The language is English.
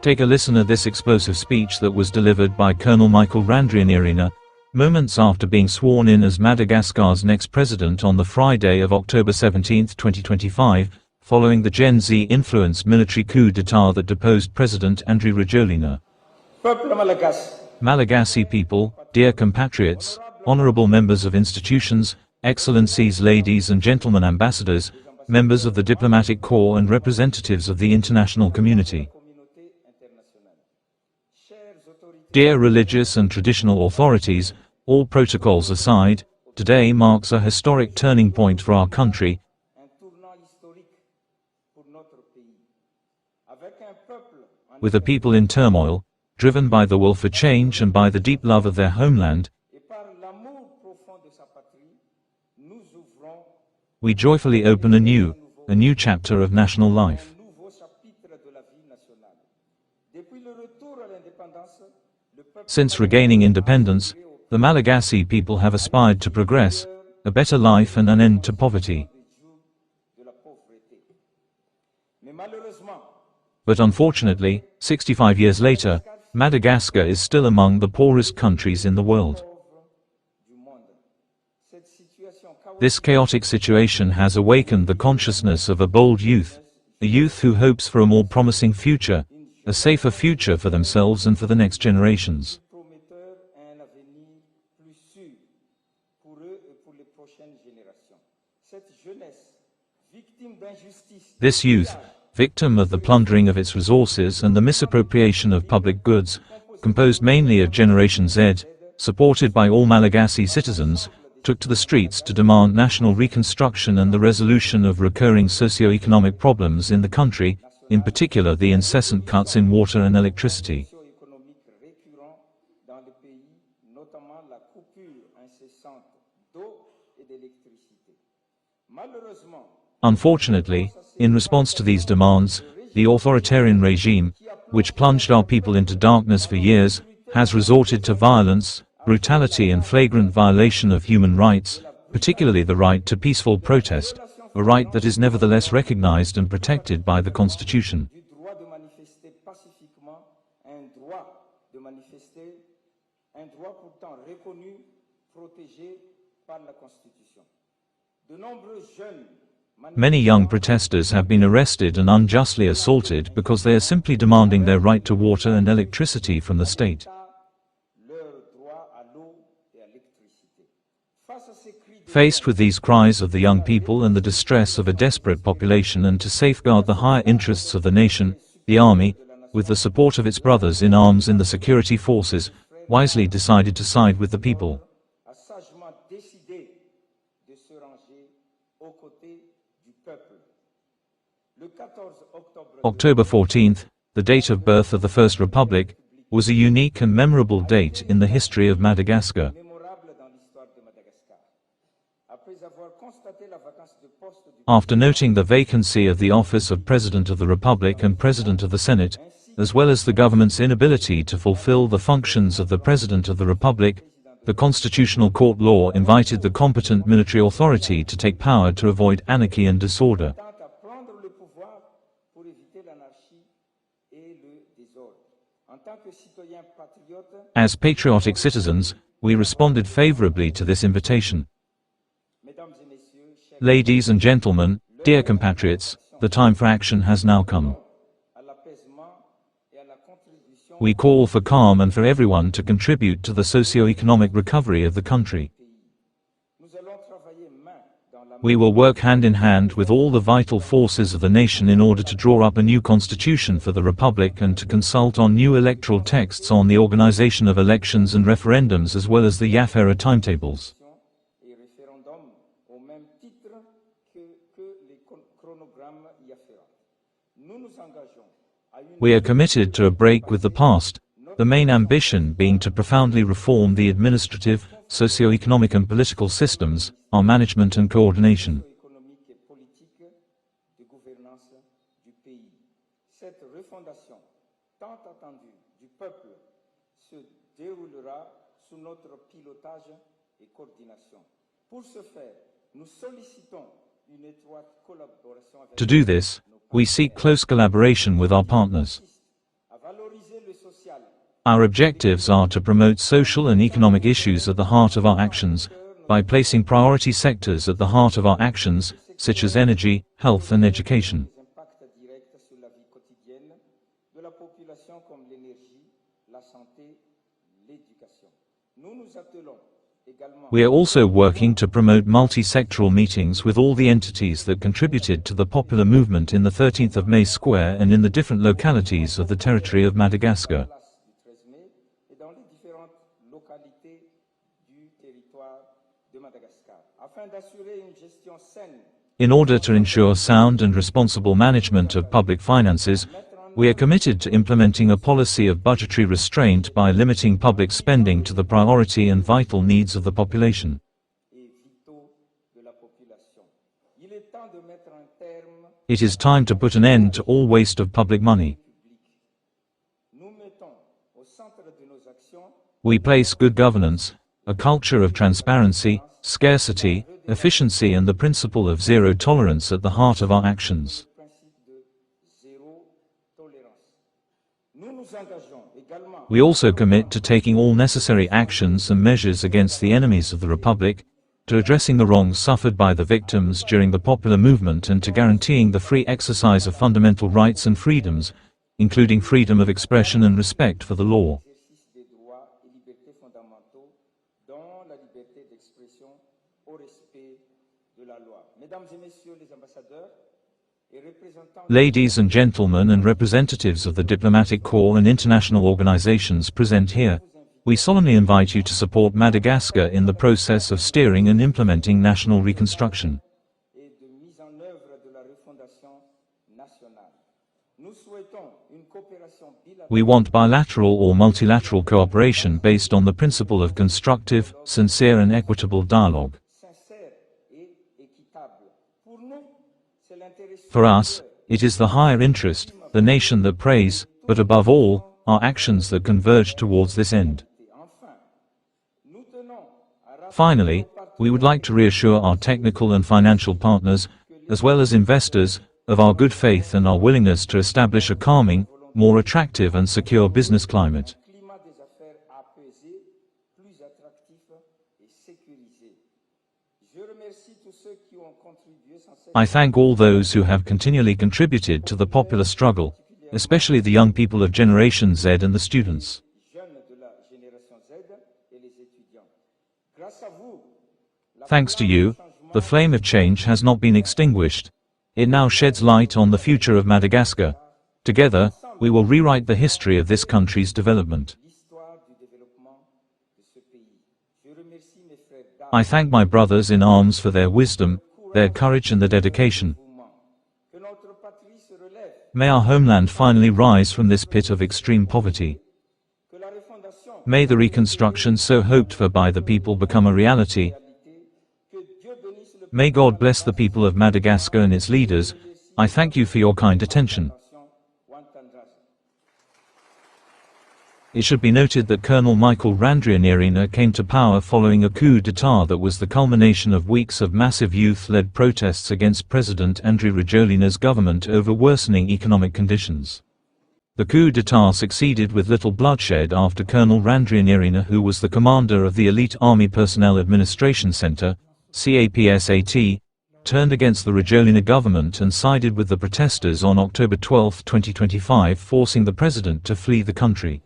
Take a listen to this explosive speech that was delivered by Colonel Michael Randrianirina, moments after being sworn in as Madagascar's next president on the Friday of October 17, 2025, following the Gen Z-influenced military coup d'état that deposed President Andry Rajoelina. Malagasy people, dear compatriots, honorable members of institutions, excellencies, ladies and gentlemen, ambassadors, members of the diplomatic corps and representatives of the international community. Dear religious and traditional authorities, all protocols aside, today marks a historic turning point for our country. With a people in turmoil, driven by the will for change and by the deep love of their homeland, we joyfully open a new chapter of national life. Since regaining independence, the Malagasy people have aspired to progress, a better life and an end to poverty. But unfortunately, 65 years later, Madagascar is still among the poorest countries in the world. This chaotic situation has awakened the consciousness of a bold youth, a youth who hopes for a more promising future, a safer future for themselves and for the next generations. This youth, victim of the plundering of its resources and the misappropriation of public goods, composed mainly of Generation Z, supported by all Malagasy citizens, took to the streets to demand national reconstruction and the resolution of recurring socio-economic problems in the country, in particular the incessant cuts in water and electricity. Unfortunately, in response to these demands, the authoritarian regime, which plunged our people into darkness for years, has resorted to violence, brutality and flagrant violation of human rights, particularly the right to peaceful protest, a right that is nevertheless recognized and protected by the Constitution. Many young protesters have been arrested and unjustly assaulted because they are simply demanding their right to water and electricity from the state. Faced with these cries of the young people and the distress of a desperate population, and to safeguard the higher interests of the nation, the army, with the support of its brothers in arms in the security forces, wisely decided to side with the people. October 14th, the date of birth of the First Republic, was a unique and memorable date in the history of Madagascar. After noting the vacancy of the office of President of the Republic and President of the Senate, as well as the government's inability to fulfill the functions of the President of the Republic, the Constitutional Court law invited the competent military authority to take power to avoid anarchy and disorder. As patriotic citizens, we responded favorably to this invitation. Ladies and gentlemen, dear compatriots, the time for action has now come. We call for calm and for everyone to contribute to the socio-economic recovery of the country. We will work hand in hand with all the vital forces of the nation in order to draw up a new constitution for the Republic and to consult on new electoral texts on the organization of elections and referendums, as well as the YAF-era timetables. We are committed to a break with the past, the main ambition being to profoundly reform the administrative, socio-economic and political systems, our management and coordination. To do this, we seek close collaboration with our partners. Our objectives are to promote social and economic issues at the heart of our actions, by placing priority sectors at the heart of our actions, such as energy, health and education. We are also working to promote multi-sectoral meetings with all the entities that contributed to the popular movement in the 13th of May Square and in the different localities of the territory of Madagascar. In order to ensure sound and responsible management of public finances, we are committed to implementing a policy of budgetary restraint by limiting public spending to the priority and vital needs of the population. It is time to put an end to all waste of public money. We place good governance, a culture of transparency, scarcity, efficiency and the principle of zero tolerance at the heart of our actions. We also commit to taking all necessary actions and measures against the enemies of the Republic, to addressing the wrongs suffered by the victims during the popular movement and to guaranteeing the free exercise of fundamental rights and freedoms, including freedom of expression and respect for the law. Ladies and gentlemen and representatives of the diplomatic corps and international organizations present here, we solemnly invite you to support Madagascar in the process of steering and implementing national reconstruction. We want bilateral or multilateral cooperation based on the principle of constructive, sincere and equitable dialogue. For us, it is the higher interest, the nation that prays, but above all, our actions that converge towards this end. Finally, we would like to reassure our technical and financial partners, as well as investors, of our good faith and our willingness to establish a calming, more attractive and secure business climate. I thank all those who have continually contributed to the popular struggle, especially the young people of Generation Z and the students. Thanks to you, the flame of change has not been extinguished. It now sheds light on the future of Madagascar. Together, we will rewrite the history of this country's development. I thank my brothers in arms for their wisdom, their courage and their dedication. May our homeland finally rise from this pit of extreme poverty. May the reconstruction so hoped for by the people become a reality. May God bless the people of Madagascar and its leaders. I thank you for your kind attention. It should be noted that Colonel Michael Randrianirina came to power following a coup d'état that was the culmination of weeks of massive youth-led protests against President Andry Rajoelina's government over worsening economic conditions. The coup d'état succeeded with little bloodshed after Colonel Randrianirina, who was the commander of the Elite Army Personnel Administration Center, CAPSAT, turned against the Rajoelina government and sided with the protesters on October 12, 2025, forcing the president to flee the country.